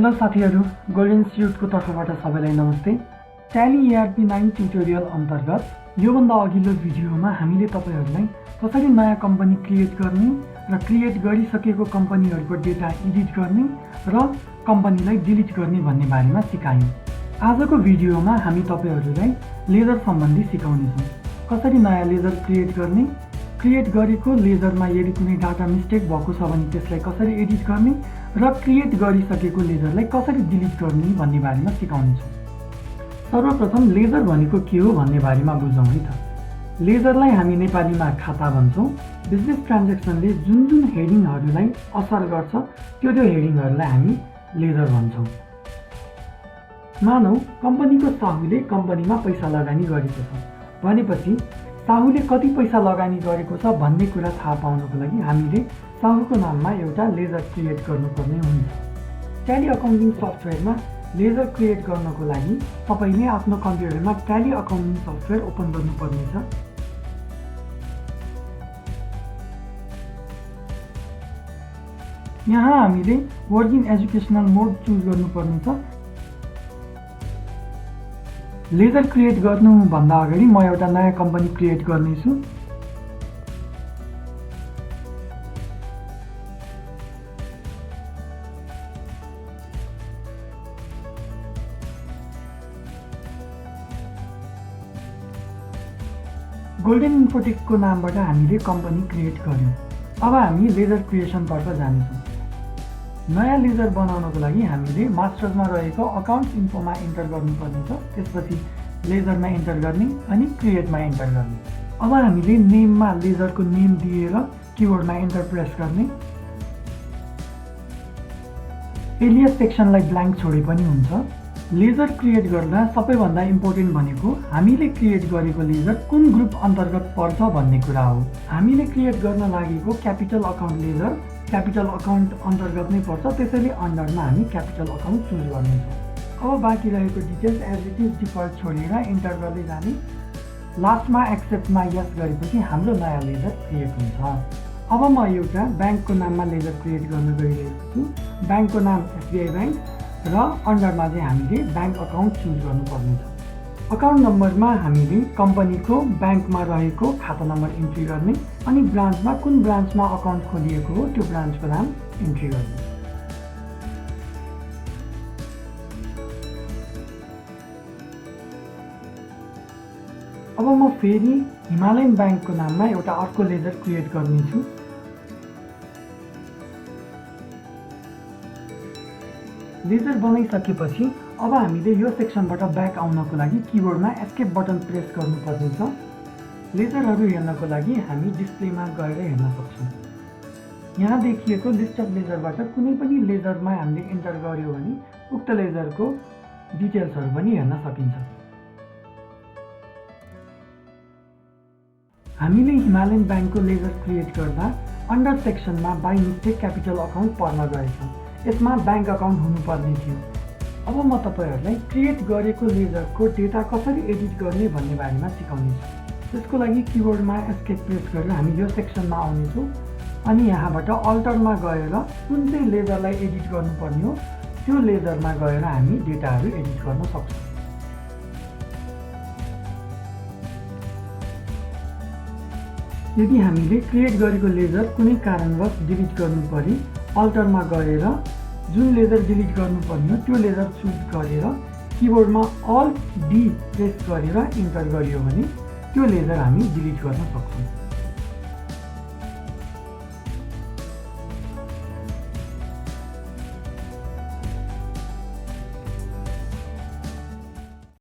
Hello साथीहरू, golden स्युटको तर्फबाट सबैलाई नमस्ते। ट्याली ERP 9 ट्युटोरियल अन्तर्गत योभन्दा अघिल्लो भिडियोमा हामीले तपाईहरुलाई कसरी नयाँ कम्पनी क्रिएट गर्ने र क्रिएट गरिसकेको कम्पनीहरुको डेटा एडिट गर्ने र कम्पनीलाई डिलिट गर्ने भन्ने बारेमा सिकायौं। आजको भिडियोमा हामी तपाईहरुलाई लेजर सम्बन्धी सिकाउनेछौं। कसरी नयाँ लेजर क्रिएट गर्ने, क्रिएट गरेको लेजरमा यदि कुनै डाटा मिस्टेक भएको छ भने त्यसलाई कसरी एडिट गर्ने र क्रिएट गरिसकेको लेजरलाई कसरी डिलिट गर्ने भन्ने बारेमा सिकाउनेछौँ। सर्वप्रथम लेजर भनेको के हो भन्ने बारेमा बुझौँ है त। लेजरलाई हामी नेपालीमा खाता भन्छौँ। बिजनेस ट्रान्ज्याक्सनले जुन जुन हेडिङहरूलाई असर गर्छ त्यो हेडिङहरूलाई हामी लेजर भन्छौँ। मानौ कम्पनीको साहुले कम्पनीमा पैसा लगानी गरेको छ भनेपछि साहुले कति पैसा लगानी गरेको छ भन्ने कुरा थाहा पाउनको लागि हामीले साहुको नाममा एउटा लेजर क्रिएट गर्नुपर्ने हुन्छ। ट्याली अकाउन्टिङ सफ्टवेयरमा लेजर क्रिएट गर्नको लागि तपाईले आफ्नो कम्प्युटरमा ट्याली अकाउन्टिङ सफ्टवेयर ओपन गर्नुपर्नेछ। यहाँ हामीले वर्किङ एजुकेसनल मोड चुज गर्नुपर्नेछ। लेजर क्रिएट गर्नुभन्दा अगाडि म एउटा नयाँ कम्पनी क्रिएट गर्नेछु। गोल्डन इन्फोटेकको नामबाट हामीले कम्पनी क्रिएट गर्यौं। अब हामी लेजर क्रिएसनतर्फ जानेछौँ। नयाँ लेजर बनाउनको लागि हामीले मास्टरमा रहेको अकाउन्ट्स इन्फोमा इन्टर गर्नुपर्नेछ। त्यसपछि लेजरमा इन्टर गर्ने अनि क्रिएटमा इन्टर गर्ने। अब हामीले नेममा लेजरको नेम दिएर किबोर्डमा इन्टर प्रेस गर्ने। एलियास सेक्सनलाई ब्ल्याङ्क छोडे पनि हुन्छ। लेजर क्रिएट गर्दा सबैभन्दा इम्पोर्टेन्ट भनेको हामीले क्रिएट गरेको लेजर कुन ग्रुप अन्तर्गत पर्छ भन्ने कुरा हो। हामीले क्रिएट गर्न लागेको capital account ledger capital account अन्तर्गत नै पर्छ, त्यसैले अन्डरमा हामी क्यापिटल अकाउन्ट चुज गर्नेछौँ। अब बाँकी रहेको details as it is default छोडेर इन्टर गर्दै जाने। लास्टमा एक्सेप्टमा यस गरेपछि हाम्रो नयाँ लेजर क्रिएट हुन्छ। अब म एउटा ब्याङ्कको नाममा लेजर क्रिएट गर्न गइरहेको छु। ब्याङ्कको नाम SBI ब्याङ्क र अन्डरमा चाहिँ हामीले ब्याङ्क अकाउन्ट चुज गर्नुपर्नेछ। अकाउन्ट नम्बरमा हामीले कम्पनीको ब्याङ्कमा रहेको खाता नम्बर इन्ट्री गर्ने अनि ब्रान्चमा कुन ब्रान्चमा अकाउन्ट खोलिएको हो त्यो ब्रान्चको नाम इन्ट्री गर्ने। अब म फेरि हिमालयन ब्याङ्कको नाममा एउटा अर्को लेजर क्रिएट गर्नेछु। लेजर बनाइसकेपछि अब हामीले यो सेक्सनबाट ब्याक आउनको लागि किबोर्डमा एस्केप बटन प्रेस गर्नुपर्नेछ। लेजरहरू हेर्नको लागि हामी डिस्प्लेमा गएर हेर्न सक्छौँ। यहाँ देखिएको लिस्ट अफ लेजरबाट कुनै पनि लेजरमा हामीले इन्टर गर्यो भने उक्त लेजरको डिटेल्सहरू पनि हेर्न सकिन्छ। हामीले हिमालयन ब्याङ्कको लेजर क्रिएट गर्दा अन्डर सेक्सनमा बाई मिस्टेक क्यापिटल अकाउन्ट पर्न गएछ। यसमा ब्याङ्क अकाउन्ट हुनुपर्ने थियो। अब म तपाईहरुलाई क्रिएट गरेको लेजरको डेटा कसरी एडिट गर्ने भन्ने बारेमा सिकाउनेछु। त्यसको लागि किबोर्डमा एस्केप प्रेस गरेर हामी यो सेक्सनमा आउनेछौँ अनि यहाँबाट अल्टरमा गएर कुन चाहिँ लेजरलाई एडिट गर्नुपर्ने हो त्यो लेजरमा गएर हामी डेटाहरू एडिट गर्न सक्छौँ। यदि हामीले क्रिएट गरेको लेजर कुनै कारणवश डिलिट गर्नु परे अल्टरमा गएर जुन लेजर डिलिट गर्नुपर्ने हो त्यो लेजर चुज गरेर किबोर्डमा Alt D प्रेस गरेर इन्टर गरियो भने त्यो लेजर हामी डिलिट गर्न सक्छौँ।